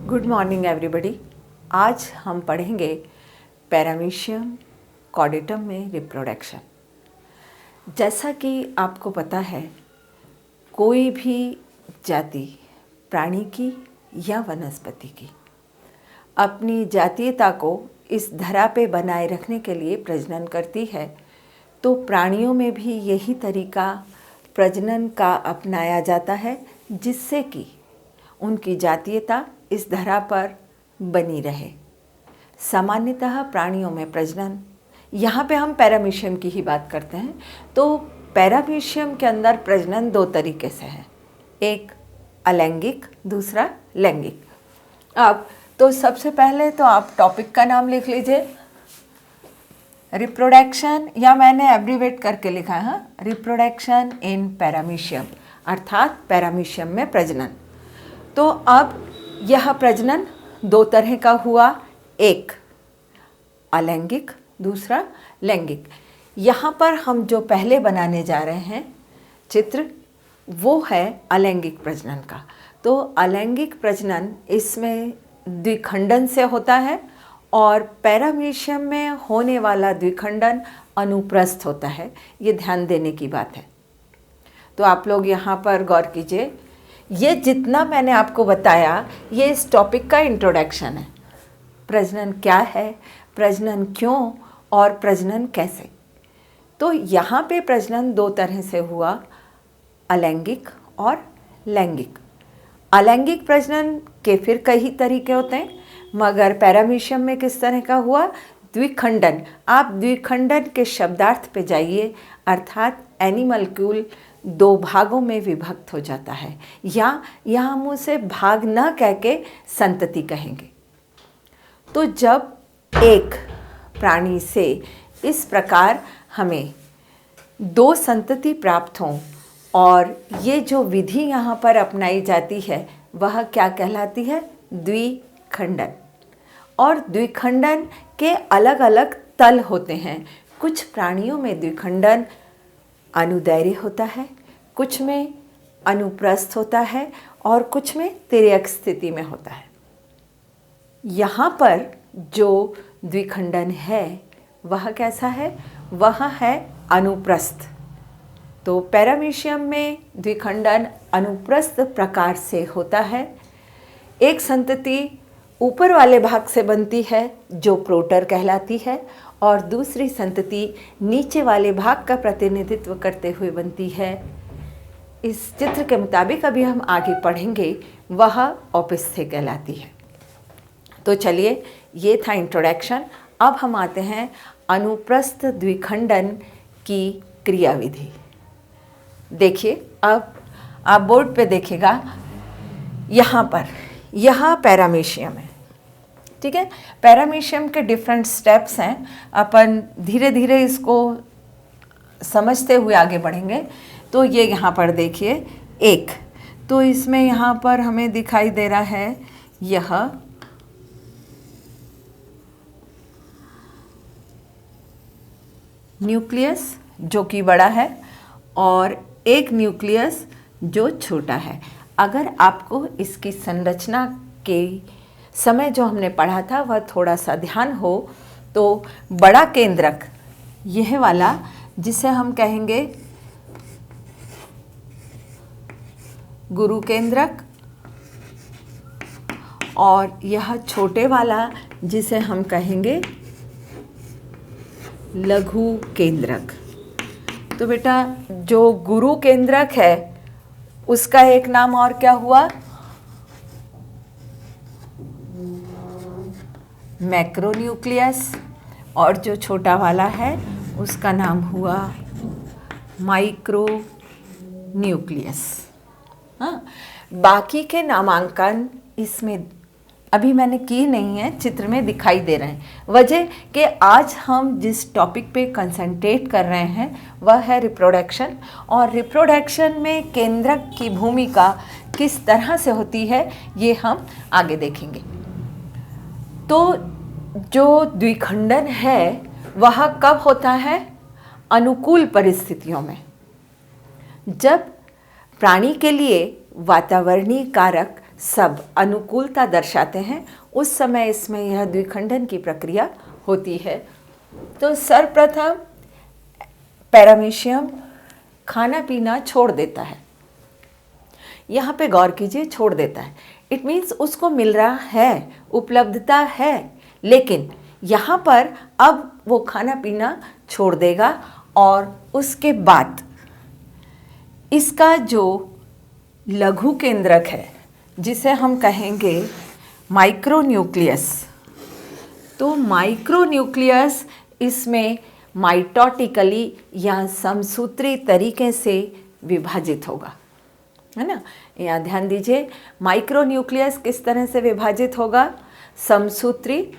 Good morning everybody. आज हम पढ़ेंगे पैरामीशियम कॉर्डेटम में रिप्रोडक्शन। जैसा कि आपको पता है, कोई भी जाति प्राणी की या वनस्पति की अपनी जातीयता को इस धरा पे बनाए रखने के लिए प्रजनन करती है, तो प्राणियों में भी यही तरीका प्रजनन का अपनाया जाता है, जिससे कि उनकी जातीयता इस धरा पर बनी रहे। सामान्यतः प्राणियों में प्रजनन, यहाँ पे हम पैरामीशियम की ही बात करते हैं, तो पैरामीशियम के अंदर प्रजनन दो तरीके से है, एक अलैंगिक, दूसरा लैंगिक। अब तो सबसे पहले तो आप टॉपिक का नाम लिख लीजिए, रिप्रोडक्शन, या मैंने एब्रीवेट करके लिखा है रिप्रोडक्शन इन पैरामीशियम, अर्थात पैरामीशियम में प्रजनन। तो अब यह प्रजनन दो तरह का हुआ, एक अलैंगिक, दूसरा लैंगिक। यहाँ पर हम जो पहले बनाने जा रहे हैं चित्र, वो है अलैंगिक प्रजनन का। तो अलैंगिक प्रजनन इसमें द्विखंडन से होता है, और पैरामीशियम में होने वाला द्विखंडन अनुप्रस्थ होता है। ये ध्यान देने की बात है। तो आप लोग यहाँ पर गौर कीजिए, ये जितना मैंने आपको बताया ये इस टॉपिक का इंट्रोडक्शन है। प्रजनन क्या है, प्रजनन क्यों और प्रजनन कैसे। तो यहाँ पे प्रजनन दो तरह से हुआ, अलैंगिक और लैंगिक। अलैंगिक प्रजनन के फिर कई तरीके होते हैं, मगर पैरामीशियम में किस तरह का हुआ, द्विखंडन। आप द्विखंडन के शब्दार्थ पे जाइए, अर्थात एनिमल्क्यूल दो भागों में विभक्त हो जाता है, या यहाँ हम उसे भाग न कह के संतति कहेंगे। तो जब एक प्राणी से इस प्रकार हमें दो संतति प्राप्त हों, और ये जो विधि यहाँ पर अपनाई जाती है वह क्या कहलाती है, द्विखंडन। और द्विखंडन के अलग अलग तल होते हैं। कुछ प्राणियों में द्विखंडन अनुदैर्य होता है, कुछ में अनुप्रस्थ होता है, और कुछ में तिर्यक स्थिति में होता है। यहाँ पर जो द्विखंडन है वह कैसा है, वह है अनुप्रस्थ। तो पैरामीशियम में द्विखंडन अनुप्रस्थ प्रकार से होता है। एक संतति ऊपर वाले भाग से बनती है जो प्रोटर कहलाती है, और दूसरी संतति नीचे वाले भाग का प्रतिनिधित्व करते हुए बनती है। इस चित्र के मुताबिक अभी हम आगे पढ़ेंगे, वह औपस्थ्य कहलाती है। तो चलिए, ये था इंट्रोडक्शन। अब हम आते हैं अनुप्रस्थ द्विखंडन की क्रियाविधि। देखिए, अब आप बोर्ड पे देखिएगा, यहाँ पर यह पैरामीशियम है, ठीक है। पैरामीशियम के डिफरेंट स्टेप्स हैं, अपन धीरे धीरे इसको समझते हुए आगे बढ़ेंगे। तो ये यहाँ पर देखिए, एक तो इसमें यहाँ पर हमें दिखाई दे रहा है यह न्यूक्लियस जो कि बड़ा है, और एक न्यूक्लियस जो छोटा है। अगर आपको इसकी संरचना के समय जो हमने पढ़ा था वह थोड़ा सा ध्यान हो, तो बड़ा केंद्रक यह वाला, जिसे हम कहेंगे गुरु केंद्रक, और यह छोटे वाला जिसे हम कहेंगे लघु केंद्रक। तो बेटा, जो गुरु केंद्रक है उसका एक नाम और क्या हुआ, मैक्रोन्यूक्लियस, और जो छोटा वाला है उसका नाम हुआ माइक्रो न्यूक्लियस। हाँ, बाकी के नामांकन इसमें अभी मैंने की नहीं है, चित्र में दिखाई दे रहे हैं। वजह कि आज हम जिस टॉपिक पे कंसंट्रेट कर रहे हैं वह है रिप्रोडक्शन, और रिप्रोडक्शन में केंद्रक की भूमिका किस तरह से होती है ये हम आगे देखेंगे। तो जो द्विखंडन है वह कब होता है, अनुकूल परिस्थितियों में, जब प्राणी के लिए वातावरणीय कारक सब अनुकूलता दर्शाते हैं, उस समय इसमें यह द्विखंडन की प्रक्रिया होती है। तो सर्वप्रथम पैरामीशियम खाना पीना छोड़ देता है। यहाँ पे गौर कीजिए, छोड़ देता है, इट मीन्स उसको मिल रहा है, उपलब्धता है, लेकिन यहाँ पर अब वो खाना पीना छोड़ देगा और उसके बाद इसका जो लघु केंद्रक है, जिसे हम कहेंगे माइक्रोन्यूक्लियस, तो माइक्रोन्यूक्लियस इसमें माइटोटिकली या समसूत्री तरीके से विभाजित होगा, है ना। यहाँ ध्यान दीजिए, माइक्रोन्यूक्लियस किस तरह से विभाजित होगा, समसूत्री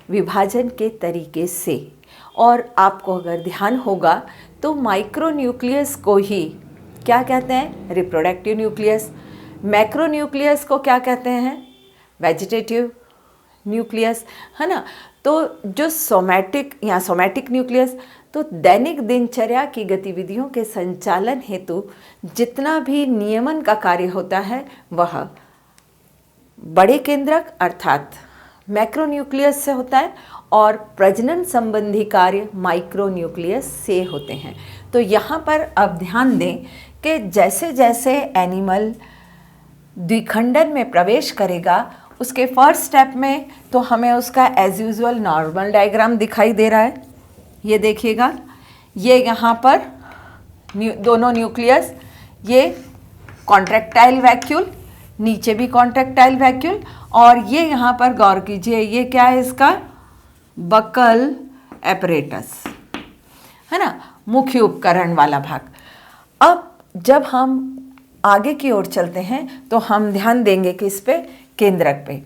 विभाजन के तरीके से। और आपको अगर ध्यान होगा तो माइक्रोन्यूक्लियस को ही क्या कहते हैं, रिप्रोडक्टिव न्यूक्लियस। मैक्रोन्यूक्लियस को क्या कहते हैं, वेजिटेटिव न्यूक्लियस, है ना। तो जो सोमैटिक या सोमैटिक न्यूक्लियस, तो दैनिक दिनचर्या की गतिविधियों के संचालन हेतु जितना भी नियमन का कार्य होता है वह बड़े केंद्रक अर्थात मैक्रोन्यूक्लियस से होता है और प्रजनन संबंधी कार्य माइक्रोन्यूक्लियस से होते हैं। तो यहाँ पर अब ध्यान दें कि जैसे जैसे एनिमल द्विखंडन में प्रवेश करेगा, उसके फर्स्ट स्टेप में तो हमें उसका एज यूजुअल नॉर्मल डायग्राम दिखाई दे रहा है। ये देखिएगा, ये यहाँ पर दोनों न्यूक्लियस, ये कॉन्ट्रैक्टाइल वैक्यूल, नीचे भी कॉन्ट्रैक्टाइल वैक्यूल, और ये यहाँ पर गौर कीजिए, ये क्या है, इसका बकल एपरेटस, है ना, मुख्य उपकरण वाला भाग। अब जब हम आगे की ओर चलते हैं तो हम ध्यान देंगे कि इस पे केंद्रक पे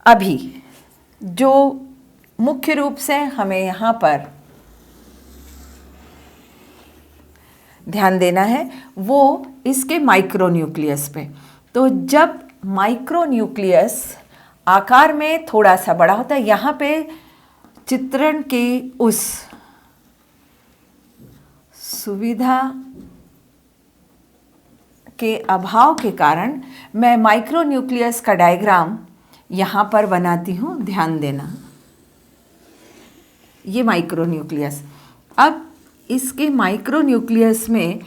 अभी जो मुख्य रूप से हमें यहाँ पर ध्यान देना है वो इसके माइक्रोन्यूक्लियस पे। तो जब माइक्रोन्यूक्लियस आकार में थोड़ा सा बड़ा होता है, यहाँ पे चित्रण की उस सुविधा के अभाव के कारण मैं माइक्रोन्यूक्लियस का डायग्राम यहाँ पर बनाती हूँ, ध्यान देना। ये माइक्रोन्यूक्लियस, अब इसके माइक्रोन्यूक्लियस में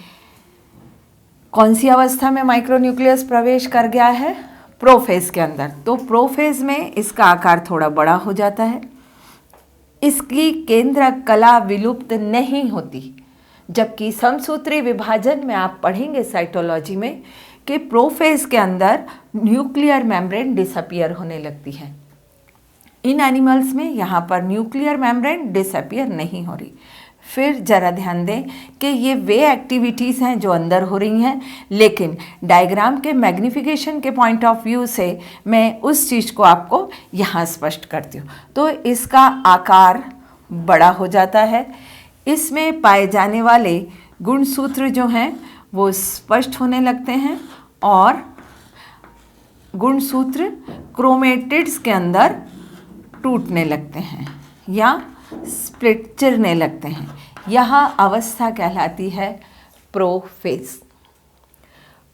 कौन सी अवस्था में माइक्रोन्यूक्लियस प्रवेश कर गया है, प्रोफेज के अंदर। तो प्रोफेज में इसका आकार थोड़ा बड़ा हो जाता है, इसकी केंद्रक कला विलुप्त नहीं होती, जबकि समसूत्री विभाजन में आप पढ़ेंगे साइटोलॉजी में कि प्रोफेज के अंदर न्यूक्लियर मेम्ब्रेन डिसअपियर होने लगती है। इन एनिमल्स में यहाँ पर न्यूक्लियर मेम्ब्रेन डिसअपियर नहीं हो रही। फिर जरा ध्यान दें कि ये वे एक्टिविटीज़ हैं जो अंदर हो रही हैं, लेकिन डायग्राम के मैग्निफिकेशन के पॉइंट ऑफ व्यू से मैं उस चीज़ को आपको यहाँ स्पष्ट करती हूँ। तो इसका आकार बड़ा हो जाता है, इसमें पाए जाने वाले गुणसूत्र जो हैं वो स्पष्ट होने लगते हैं और गुणसूत्र क्रोमेटिड्स के टूटने टूटने लगते हैं या स्प्लिट चिरने लगते हैं। यह अवस्था कहलाती है प्रोफेज।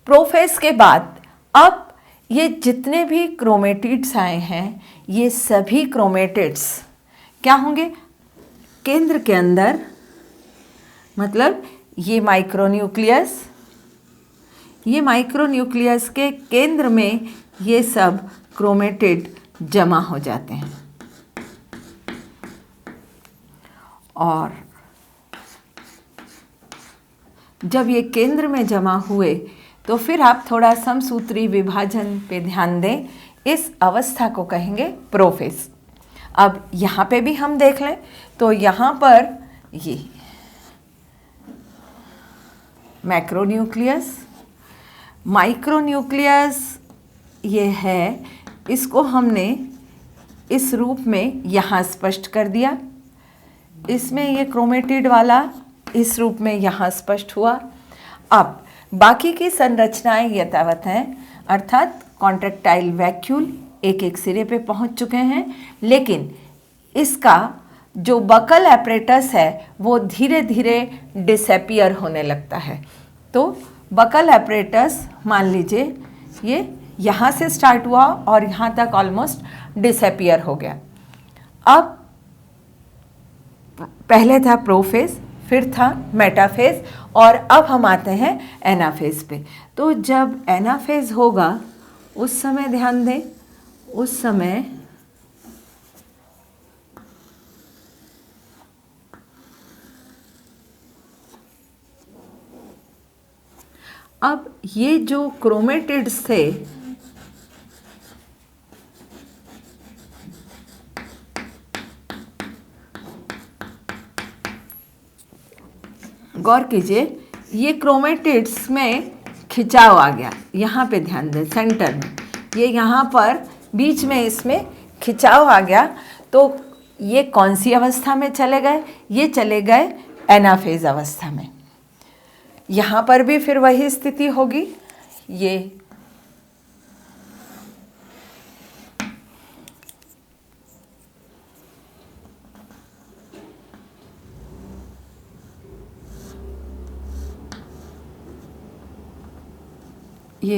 प्रोफेज के बाद अब ये जितने भी क्रोमेटिड्स आए हैं ये सभी क्रोमेटिड्स क्या होंगे, केंद्र के अंदर, मतलब ये माइक्रोन्यूक्लियस के केंद्र में ये सब क्रोमेटिड जमा हो जाते हैं। और जब ये केंद्र में जमा हुए तो फिर आप थोड़ा समसूत्री विभाजन पे ध्यान दें, इस अवस्था को कहेंगे प्रोफेज। अब यहाँ पे भी हम देख लें तो यहाँ पर ये मैक्रोन्यूक्लियस, माइक्रोन्यूक्लियस ये है, इसको हमने इस रूप में यहाँ स्पष्ट कर दिया। इसमें ये क्रोमेटिड वाला इस रूप में यहाँ स्पष्ट हुआ। अब बाकी की संरचनाएं यथावत हैं, अर्थात कॉन्ट्रैक्टाइल वैक्यूल एक एक सिरे पे पहुँच चुके हैं, लेकिन इसका जो बकल एपरेटस है वो धीरे धीरे डिसअपियर होने लगता है। तो बकल एपरेटस मान लीजिए ये यहाँ से स्टार्ट हुआ और यहाँ तक ऑलमोस्ट डिसअपियर हो गया। अब पहले था प्रोफेज, फिर था मेटाफेज और अब हम आते हैं एनाफेज पे। तो जब एनाफेज होगा उस समय ध्यान दें, उस समय अब ये जो क्रोमेटिड्स थे गौर कीजिए, ये क्रोमेटिड्स में खिंचाव आ गया। यहाँ पे ध्यान दें, सेंटर में ये यहाँ पर बीच में इसमें खिंचाव आ गया। तो ये कौन सी अवस्था में चले गए? ये चले गए एनाफेज अवस्था में। यहाँ पर भी फिर वही स्थिति होगी। ये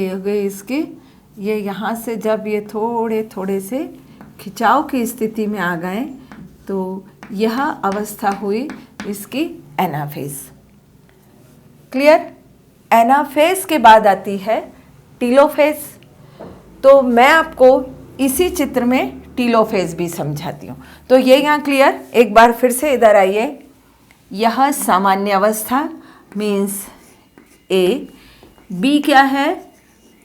हो गए इसके, ये यहाँ से जब ये थोड़े थोड़े से खिंचाव की स्थिति में आ गए तो यह अवस्था हुई इसकी एनाफेज। क्लियर? एनाफेज के बाद आती है टीलोफेज। तो मैं आपको इसी चित्र में टीलोफेज भी समझाती हूँ। तो ये यहाँ क्लियर, एक बार फिर से इधर आइए। यह सामान्य अवस्था मीन्स ए, बी क्या है?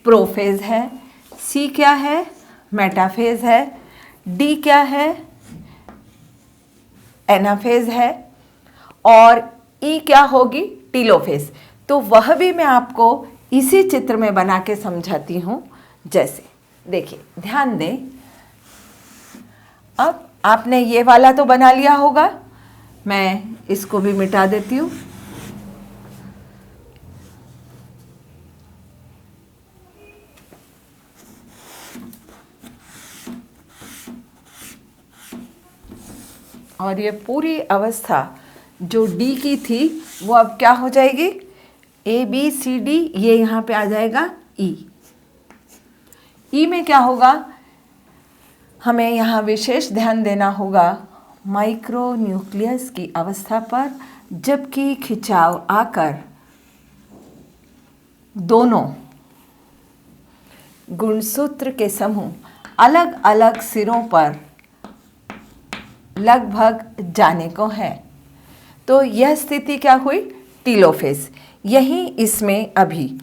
प्रोफेज है, सी क्या है? मेटाफेज है, डी क्या है? एनाफेज है और ई क्या होगी? टीलोफेज। तो वह भी मैं आपको इसी चित्र में बना के समझाती हूँ। जैसे देखिए, ध्यान दें, अब आपने ये वाला तो बना लिया होगा, मैं इसको भी मिटा देती हूँ। और ये पूरी अवस्था जो डी की थी वो अब क्या हो जाएगी? ए बी सी डी, ये यहाँ पे आ जाएगा ई। ई में क्या होगा? हमें यहाँ विशेष ध्यान देना होगा माइक्रो न्यूक्लियस की अवस्था पर, जबकि खिंचाव आकर दोनों गुणसूत्र के समूह अलग अलग सिरों पर लगभग जाने को है। तो यह स्थिति क्या हुई? टीलोफेज। यही इसमें अभी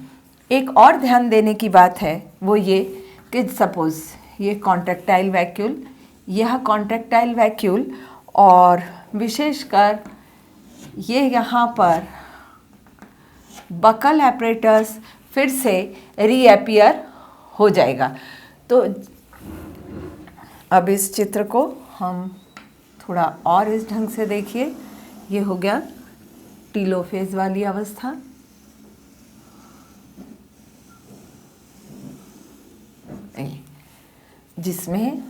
एक और ध्यान देने की बात है, वो ये कि सपोज ये कॉन्ट्रैक्टाइल वैक्यूल, यह कॉन्ट्रैक्टाइल वैक्यूल और विशेषकर ये यहाँ पर बकल एपरेटस फिर से रीअपियर हो जाएगा। तो अब इस चित्र को हम थोड़ा और इस ढंग से देखिए। ये हो गया टीलोफेज वाली अवस्था। जिसमें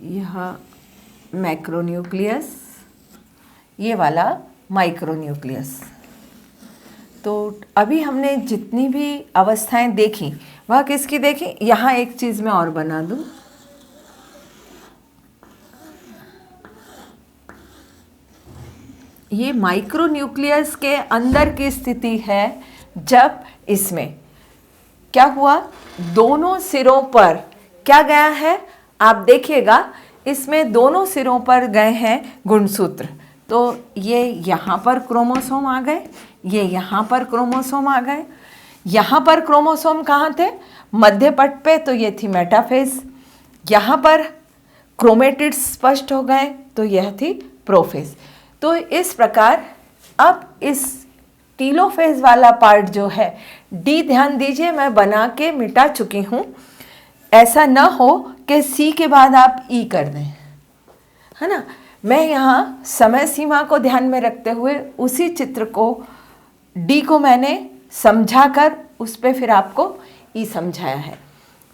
यह मैक्रोन्यूक्लियस, ये वाला माइक्रोन्यूक्लियस। तो अभी हमने जितनी भी अवस्थाएं देखी वह किसकी देखी? यहाँ एक चीज़ मैं और बना दूँ। ये माइक्रोन्यूक्लियस के अंदर की स्थिति है जब इसमें क्या हुआ? दोनों सिरों पर क्या गया है? आप देखिएगा, इसमें दोनों सिरों पर गए हैं गुणसूत्र। तो ये यहाँ पर क्रोमोसोम आ गए, ये यहाँ पर क्रोमोसोम आ गए। यहाँ पर क्रोमोसोम कहाँ थे? मध्य पट पे, तो ये थी मेटाफेज। यहाँ पर क्रोमेटिड्स स्पष्ट हो गए, तो यह थी प्रोफेज। तो इस प्रकार अब इस टीलोफेज वाला पार्ट जो है, डी ध्यान दीजिए मैं बना के मिटा चुकी हूँ। ऐसा ना हो कि सी के बाद आप ई कर दें, है ना। मैं यहाँ समय सीमा को ध्यान में रखते हुए उसी चित्र को, डी को मैंने समझाकर उस पर फिर आपको ई समझाया है।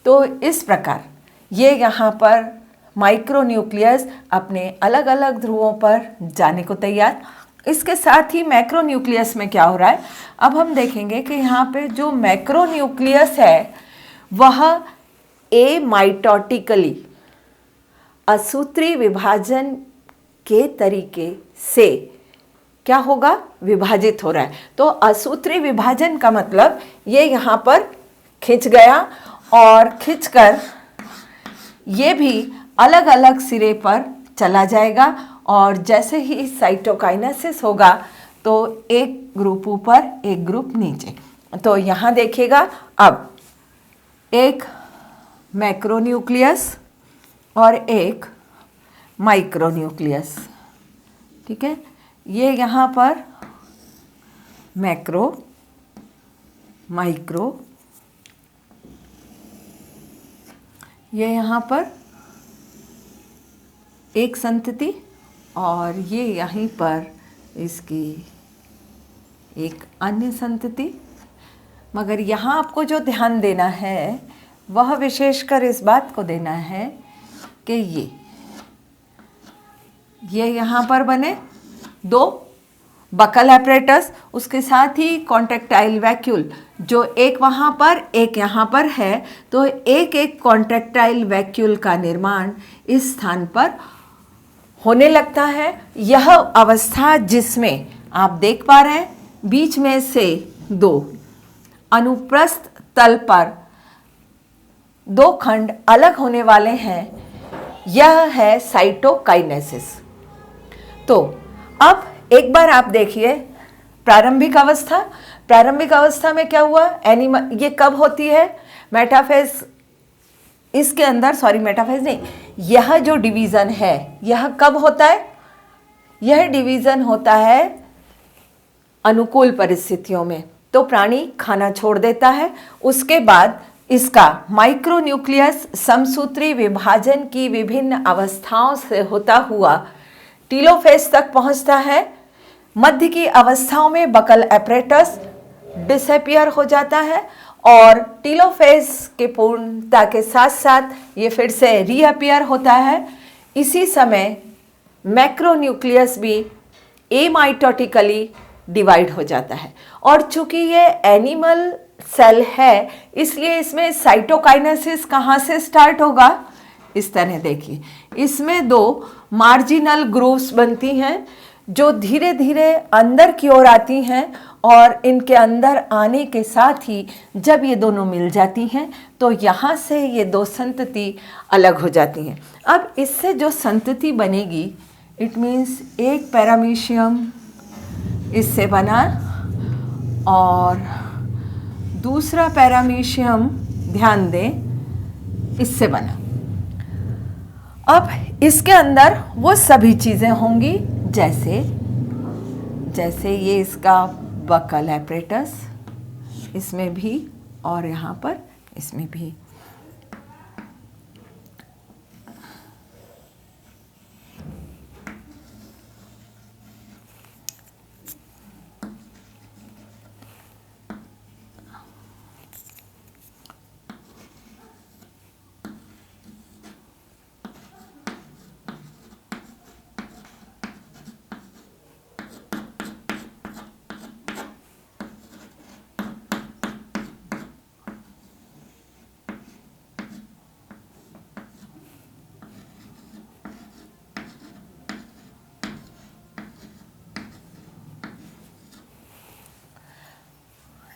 तो इस प्रकार ये यहाँ पर माइक्रोन्यूक्लियस अपने अलग अलग ध्रुवों पर जाने को तैयार, इसके साथ ही मैक्रोन्यूक्लियस में क्या हो रहा है, अब हम देखेंगे कि यहाँ पे जो मैक्रोन्यूक्लियस है वह एमाइटोटिकली असूत्री विभाजन के तरीके से क्या होगा, विभाजित हो रहा है। तो असूत्री विभाजन का मतलब ये यहाँ पर खिंच गया और खिंचकर ये भी अलग अलग सिरे पर चला जाएगा और जैसे ही साइटोकाइनेसिस होगा तो एक ग्रुप ऊपर एक ग्रुप नीचे। तो यहाँ देखिएगा अब एक मैक्रोन्यूक्लियस और एक माइक्रोन्यूक्लियस, ठीक है। ये यहाँ पर मैक्रो, माइक्रो, ये यहाँ पर एक संतति और ये यहीं पर इसकी एक अन्य संतति। मगर यहाँ आपको जो ध्यान देना है वह विशेषकर इस बात को देना है कि ये यहाँ पर बने दो बकल एपरेटस, उसके साथ ही कॉन्ट्रैक्टाइल वैक्यूल, जो एक वहाँ पर एक यहाँ पर है, तो एक एक कॉन्ट्रैक्टाइल वैक्यूल का निर्माण इस स्थान पर होने लगता है। यह अवस्था जिसमें आप देख पा रहे हैं बीच में से दो अनुप्रस्थ तल पर दो खंड अलग होने वाले हैं, यह है साइटोकाइनेसिस। तो अब एक बार आप देखिए प्रारंभिक अवस्था, प्रारंभिक अवस्था में क्या हुआ, एनिमल, ये कब होती है, मेटाफेज, इसके अंदर, सॉरी मेटाफेज नहीं, यह जो डिवीज़न है यह कब होता है, यह डिवीज़न होता है अनुकूल परिस्थितियों में। तो प्राणी खाना छोड़ देता है, उसके बाद इसका माइक्रोन्यूक्लियस समसूत्री विभाजन की विभिन्न अवस्थाओं से होता हुआ टीलोफेज तक पहुंचता है। मध्य की अवस्थाओं में बकल एपरेटस डिसअपियर हो जाता है और टीलोफेज के पूर्णता के साथ साथ ये फिर से रीअपियर होता है। इसी समय मैक्रोन्यूक्लियस भी एमाइटोटिकली डिवाइड हो जाता है और चूंकि ये एनिमल सेल है इसलिए इसमें साइटोकाइनेसिस कहाँ से स्टार्ट होगा, इस तरह देखिए, इसमें दो मार्जिनल ग्रूव्स बनती हैं जो धीरे धीरे अंदर की ओर आती हैं और इनके अंदर आने के साथ ही जब ये दोनों मिल जाती हैं तो यहाँ से ये दो संतति अलग हो जाती हैं। अब इससे जो संतति बनेगी, इट मीन्स एक पैरामीशियम इससे बना और दूसरा पैरामीशियम, ध्यान दें, इससे बना। अब इसके अंदर वो सभी चीज़ें होंगी जैसे जैसे ये इसका बकल एपरेटस, इसमें भी और यहाँ पर इसमें भी।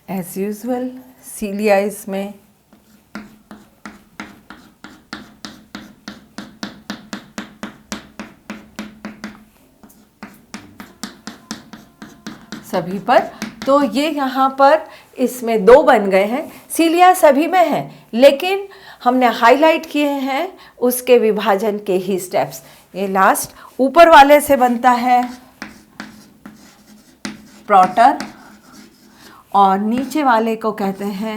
एज यूजुअल सीलिया इसमें सभी पर, तो ये यहाँ पर इसमें दो बन गए हैं। सीलिया सभी में है लेकिन हमने हाईलाइट किए हैं उसके विभाजन के ही स्टेप्स। ये लास्ट ऊपर वाले से बनता है प्रोटर और नीचे वाले को कहते हैं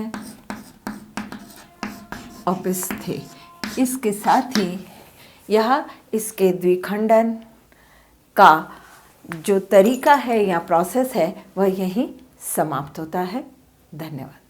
ओपिस्थे। इसके साथ ही यह इसके द्विखंडन का जो तरीका है या प्रोसेस है वह यहीं समाप्त होता है। धन्यवाद।